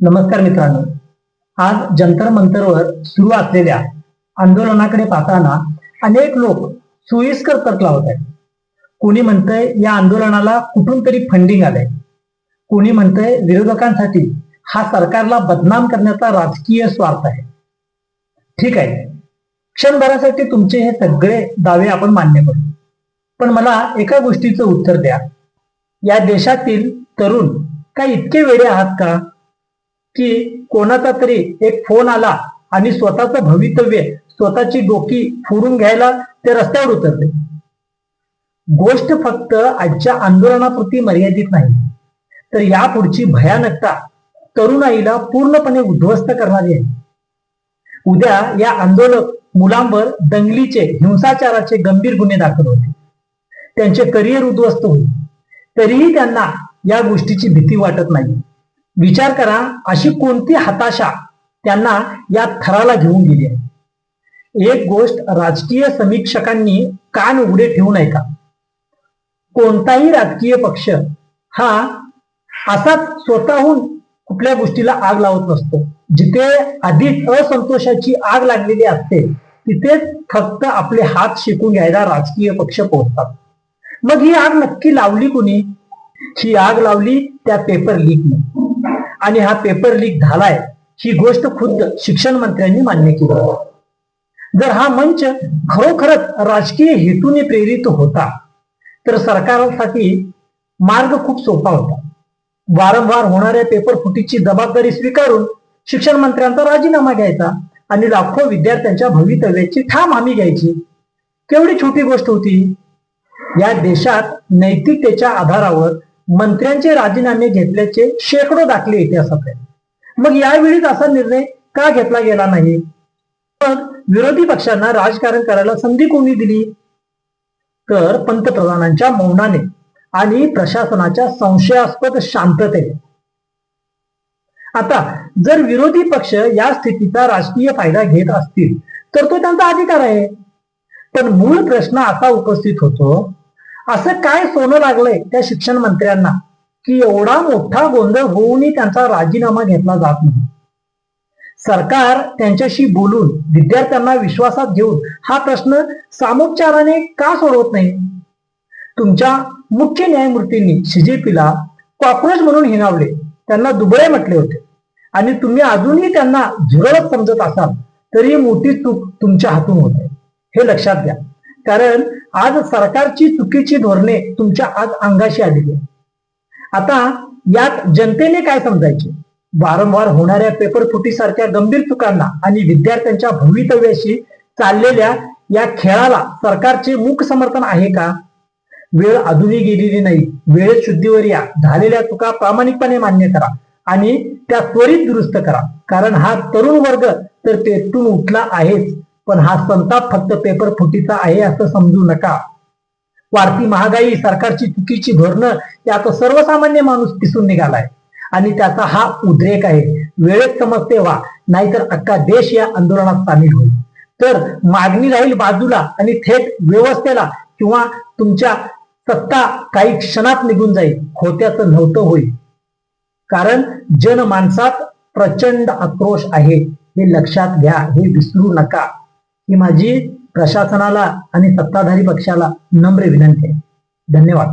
नमस्कार मित्रांनो, आज जंतर मंतरवर सुरू असलेल्या आंदोलनाकडे पाहताना अनेक लोक सोयीस्कर तर्क लावत आहेत. कोणी म्हणतंय या आंदोलनाला कुठून तरी फंडिंग आलंय, कोणी म्हणतंय विरोधकांसाठी हा सरकारला बदनाम करण्याचा राजकीय स्वार्थ आहे. ठीक आहे, क्षणभरासाठी तुमचे हे सगळे दावे आपण मान्य करू, पण मला एका गोष्टीचं उत्तर द्या. या देशातील तरुण काय इतके वेडे आहात का की कोणाचा तरी एक फोन आला आणि स्वतःचं भवितव्य, स्वतःची डोकी फोडून घ्यायला ते रस्त्यावर उतरले? गोष्ट फक्त आजच्या आंदोलनापुरती मर्यादित नाही, तर यापुढची भयानकता तरुणाईला पूर्णपणे उद्ध्वस्त करणारी आहे. उद्या या आंदोलक मुलांवर दंगलीचे, हिंसाचाराचे गंभीर गुन्हे दाखल होते, त्यांचे करिअर उद्ध्वस्त होईल, तरीही त्यांना या गोष्टीची भीती वाटत नाही. विचार करा, अशी कोणती हताशा त्यांना या थराला घेऊन गेली आहे. एक गोष्ट राजकीय समीक्षकांनी कान उघडे ठेवू नये का? कोणताही राजकीय पक्ष हा असाच स्वतःहून कुठल्या गोष्टीला आग लावत नसतो. जिथे आधीच असंतोषाची आग लागलेली असते तिथेच फक्त आपले हात शेकून घ्यायला राजकीय पक्ष पोहोचतात. मग ही आग नक्की लावली कोणी? ही आग लावली त्या पेपर लीकने, आणि हा पेपर लीक झालाय ही गोष्ट खुद्द शिक्षण मंत्र्यांनी मान्य केली. जर हा मंच खरोखरच राजकीय हेतूने प्रेरित होता तर सरकारसाठी मार्ग खूप सोपा होता. वारंवार होणाऱ्या पेपर फुटीची जबाबदारी स्वीकारून शिक्षण मंत्र्यांचा राजीनामा घ्यायचा आणि लाखो विद्यार्थ्यांच्या भवितव्याची ठाम हमी घ्यायची. केवढी छोटी गोष्ट होती. या देशात नैतिकतेच्या आधारावर मंत्र्यांचे राजीनामे घेतल्याचे शेकडो दाखले इतिहासात आहेत. मग यावेळीच असा निर्णय का घेतला गेला नाही? मग विरोधी पक्षांना राजकारण करायला संधी कोणी दिली? तर पंतप्रधानांच्या मौनाने आणि प्रशासनाच्या संशयास्पद शांततेने. आता जर विरोधी पक्ष या स्थितीचा राजकीय फायदा घेत असतील तर तो त्यांचा अधिकार आहे, पण मूळ प्रश्न असा उपस्थित होतो, असं काय सोनं लागलंय त्या शिक्षण मंत्र्यांना की एवढा मोठा गोंधळ होऊनही त्यांचा राजीनामा घेतला जात नाही? सरकार त्यांच्याशी बोलून विद्यार्थ्यांना विश्वासात घेऊन हा प्रश्न सामोपचाराने का सोडवत नाही? तुमच्या मुख्य न्यायमूर्तींनी सीजेपीला कॉक्रोच म्हणून हिणावले, त्यांना दुबळे म्हटले होते, आणि तुम्ही अजूनही त्यांना झुरळच समजत असाल तरी मोठी चूक तुमच्या हातून होते, हे लक्षात घ्या. कारण आज सरकारची चुकीची धोरणे तुमच्या आज अंगाशी आलेली आहे. आता यात जनतेने काय समजायचे? वारंवार होणाऱ्या पेपर फुटीसारख्या गंभीर चुकांना आणि विद्यार्थ्यांच्या भवितव्याशी चाललेल्या या खेळाला सरकारचे मूक समर्थन आहे का? वेळ अजूनही गेलेली नाही. वेळेत शुद्धीवर या. झालेल्या चुका प्रामाणिकपणे मान्य करा आणि त्या त्वरित दुरुस्त करा. कारण हा तरुण वर्ग तर पेटून उठला आहेच, पण हा संताप फक्त पेपर फुटीचा आहे असं समजू नका. वाढती महागाई, सरकारची चुकीची धोरणं यात सर्वसामान्य माणूस पिसून निघालाय आणि त्याचा हा उद्रेक आहे. वेळेत समजते व्हा, नाहीतर अख्खा देश या आंदोलनात सामील होईल. तर मागणी राहील बाजूला आणि थेट व्यवस्थेला किंवा तुमच्या सत्ता काही क्षणात निघून जाईल. होत्याचं नव्हतं होईल. कारण जनमानसात प्रचंड आक्रोश आहे, हे लक्षात घ्या, हे विसरू नका. ही माझी प्रशासनाला आणि सत्ताधारी पक्षाला नम्र विनंती आहे. धन्यवाद.